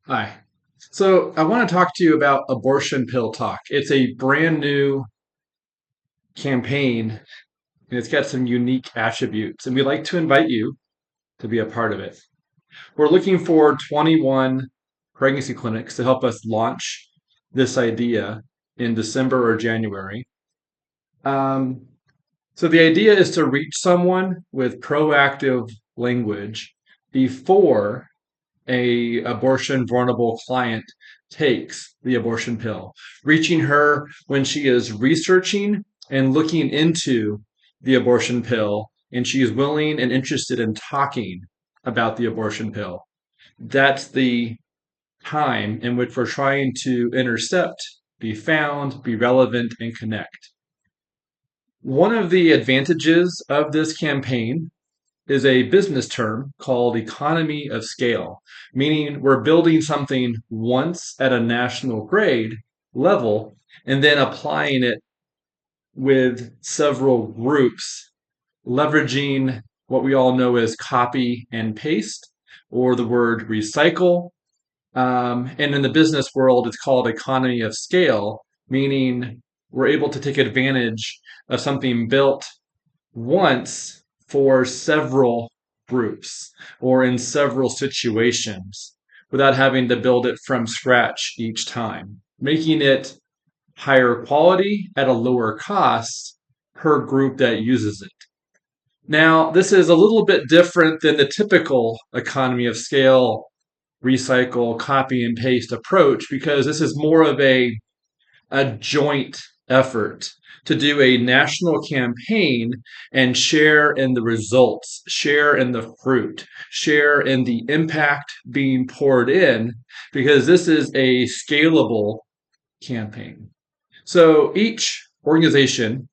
Hi. So I want to talk to you about abortion pill talk. It's a brand new campaign and it's got some unique attributes, and we'd like to invite you to be a part of it. We're looking for 21 pregnancy clinics to help us launch this idea in December or January. Um, so the idea is to reach someone with proactive language before a abortion vulnerable client takes the abortion pill, reaching her when she is researching and looking into the abortion pill and she is willing and interested in talking about the abortion pill. That's the time in which we're trying to intercept, be found, be relevant, and connect. One of the advantages of this campaign is a business term called economy of scale, meaning we're building something once at a national grade level and then applying it with several groups, leveraging what we all know as copy and paste or the word recycle. And in the business world, it's called economy of scale, meaning we're able to take advantage of something built once for several groups or in several situations without having to build it from scratch each time, making it higher quality at a lower cost per group that uses it. Now, this is a little bit different than the typical economy of scale, recycle, copy and paste approach because this is more of a joint effort to do a national campaign and share in the results, share in the fruit, share in the impact being poured in, because this is a scalable campaign. So each organization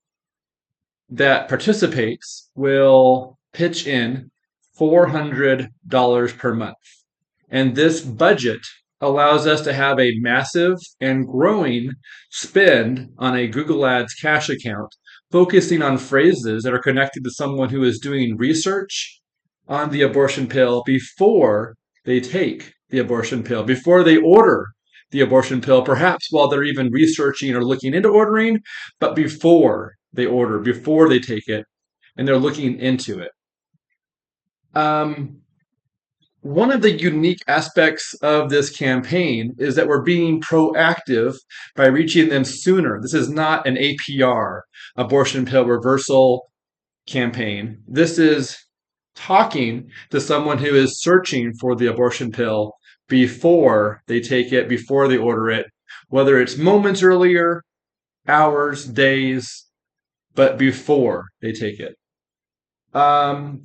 that participates will pitch in $400 per month. And this budget allows us to have a massive and growing spend on a Google Ads cash account, focusing on phrases that are connected to someone who is doing research on the abortion pill before they take the abortion pill, before they order the abortion pill, perhaps while they're even researching or looking into ordering, but before they order, before they take it, and they're looking into it. Um, One of the unique aspects of this campaign is that we're being proactive by reaching them sooner. This is not an APR, abortion pill reversal campaign. This is talking to someone who is searching for the abortion pill before they take it, before they order it, whether it's moments earlier, hours, days, but before they take it. Um,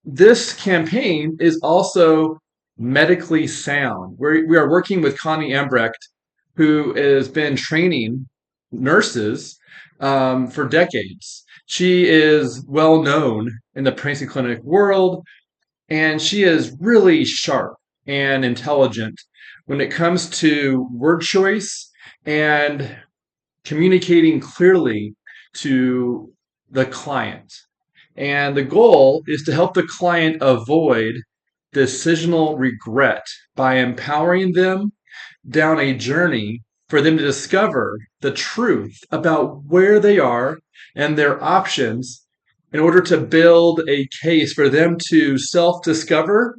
this campaign is also medically sound. We are working with Connie Ambrecht, who has been training nurses for decades. She is well known in the pregnancy clinic world, and she is really sharp and intelligent when it comes to word choice and communicating clearly to the client. And the goal is to help the client avoid decisional regret by empowering them down a journey for them to discover the truth about where they are and their options in order to build a case for them to self discover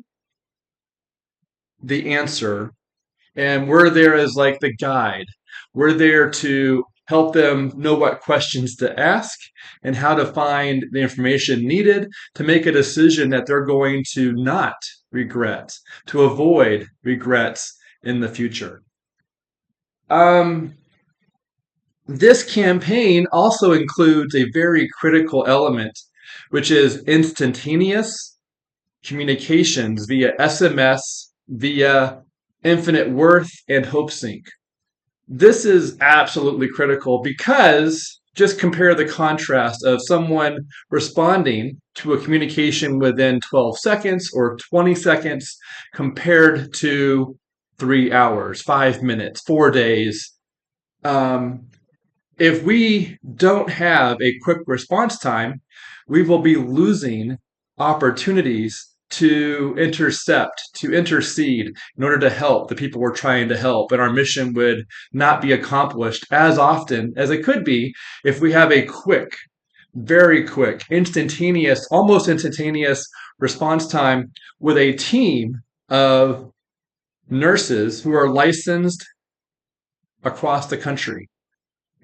the answer. And we're there as like the guide. We're there to help them know what questions to ask and how to find the information needed to make a decision that they're going to not regret, to avoid regrets in the future. Um, this campaign also includes a very critical element, which is instantaneous communications via SMS, via Infinite Worth, and HopeSync. This is absolutely critical because just compare the contrast of someone responding to a communication within 12 seconds or 20 seconds compared to 3 hours, 5 minutes, 4 days. Um, if we don't have a quick response time, we will be losing opportunities to intercept, to intercede in order to help the people we're trying to help. And our mission would not be accomplished as often as it could be if we have a quick, very quick, instantaneous, almost instantaneous response time with a team of nurses who are licensed across the country.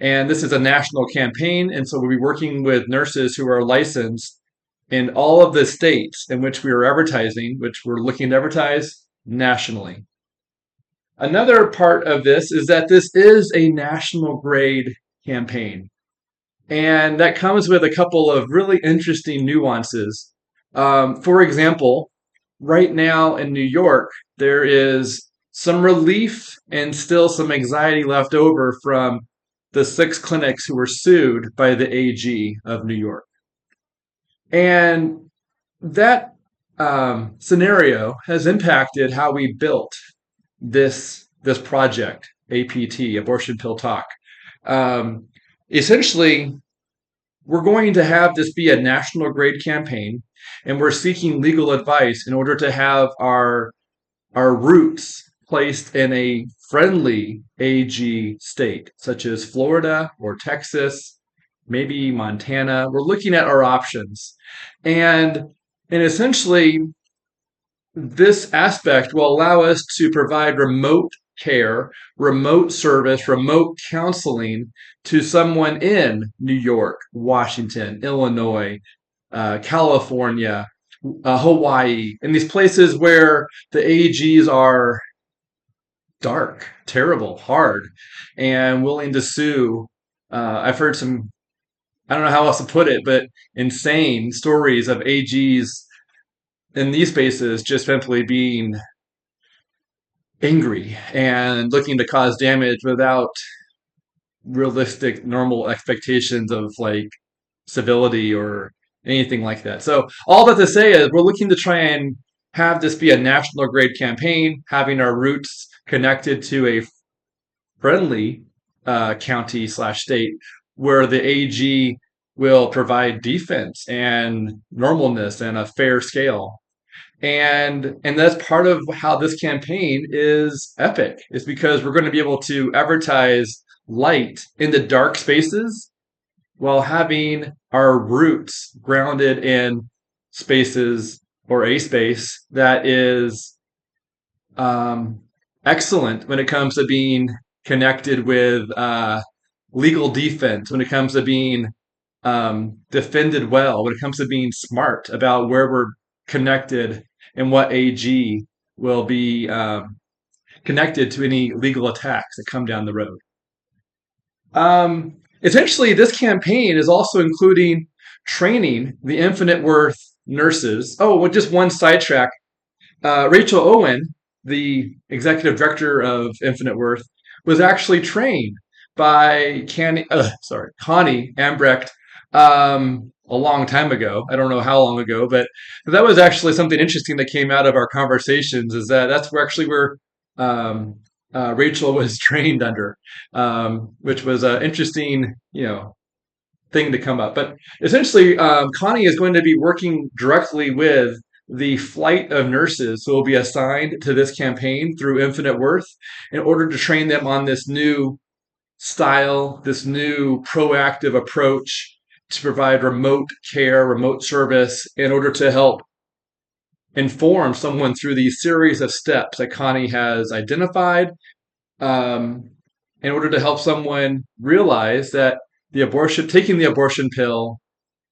And this is a national campaign, and so we'll be working with nurses who are licensed in all of the states in which we are advertising, which we're looking to advertise nationally. Another part of this is that this is a national grade campaign. And that comes with a couple of really interesting nuances. For example, right now in New York, there is some relief and still some anxiety left over from the 6 clinics who were sued by the AG of New York. And that scenario has impacted how we built this project, APT, Abortion Pill Talk. Essentially, we're going to have this be a national grade campaign, and we're seeking legal advice in order to have our roots placed in a friendly AG state, such as Florida or Texas, maybe Montana. We're looking at our options. And essentially, this aspect will allow us to provide remote care, remote service, remote counseling to someone in New York, Washington, Illinois, California, Hawaii, in these places where the AGs are dark, terrible, hard, and willing to sue. I've heard some, I don't know how else to put it, but insane stories of AGs in these spaces just simply being angry and looking to cause damage without realistic, normal expectations of like civility or anything like that. So all that to say is we're looking to try and have this be a national grade campaign, having our roots connected to a friendly county slash state where the AG will provide defense and normalness and a fair scale. And that's part of how this campaign is epic, is because we're going to be able to advertise light in the dark spaces while having our roots grounded in spaces or a space that is excellent when it comes to being connected with legal defense, when it comes to being defended well, when it comes to being smart about where we're connected and what AG will be connected to any legal attacks that come down the road. Essentially, this campaign is also including training the Infinite Worth nurses. Oh, well, just one sidetrack. Rachel Owen, the executive director of Infinite Worth, was actually trained by Connie Ambrecht a long time ago. I don't know how long ago, but that was actually something interesting that came out of our conversations. Is that that's where Rachel was trained under, which was an interesting, thing to come up. But essentially, Connie is going to be working directly with the flight of nurses who will be assigned to this campaign through Infinite Worth in order to train them on this new style, this new proactive approach to provide remote care, remote service in order to help inform someone through these series of steps that Connie has identified in order to help someone realize that taking the abortion pill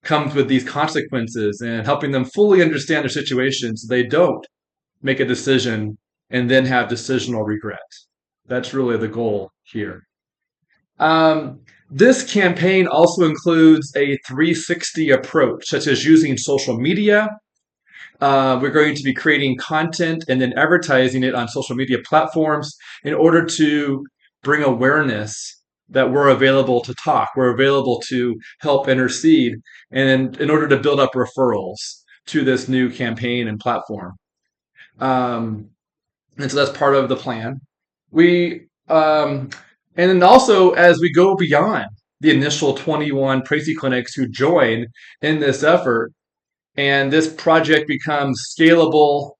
comes with these consequences, and helping them fully understand their situation so they don't make a decision and then have decisional regret. That's really the goal here. This campaign also includes a 360 approach, such as using social media. We're going to be creating content and then advertising it on social media platforms in order to bring awareness that we're available to talk, we're available to help intercede, and in order to build up referrals to this new campaign and platform. And so that's part of the plan. And then also, as we go beyond the initial 21 pregnancy clinics who join in this effort, and this project becomes scalable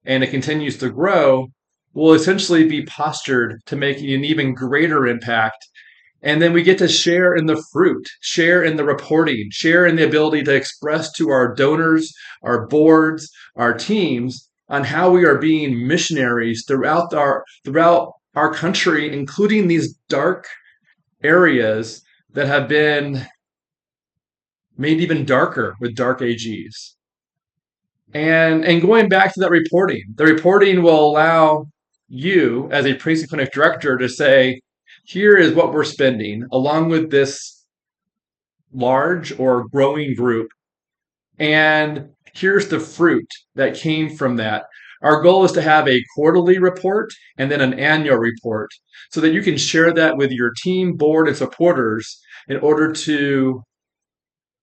and it continues to grow, we'll essentially be postured to make an even greater impact. And then we get to share in the fruit, share in the reporting, share in the ability to express to our donors, our boards, our teams on how we are being missionaries throughout our country, including these dark areas that have been made even darker with dark AGs. And going back to that reporting, the reporting will allow you as a precinct clinic director to say, here is what we're spending along with this large or growing group. And here's the fruit that came from that. Our goal is to have a quarterly report and then an annual report so that you can share that with your team, board, and supporters in order to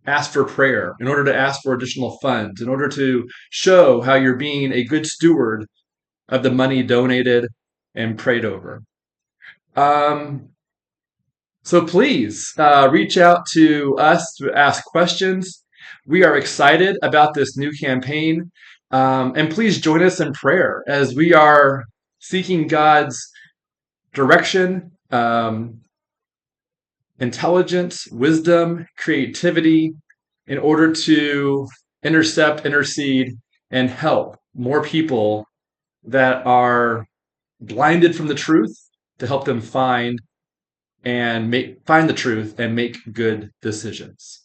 ask for prayer, in order to ask for additional funds, in order to show how you're being a good steward of the money donated and prayed over. Um, so please reach out to us to ask questions. We are excited about this new campaign. And please join us in prayer as we are seeking God's direction, intelligence, wisdom, creativity in order to intercept, intercede, and help more people that are blinded from the truth to help them find the truth and make good decisions.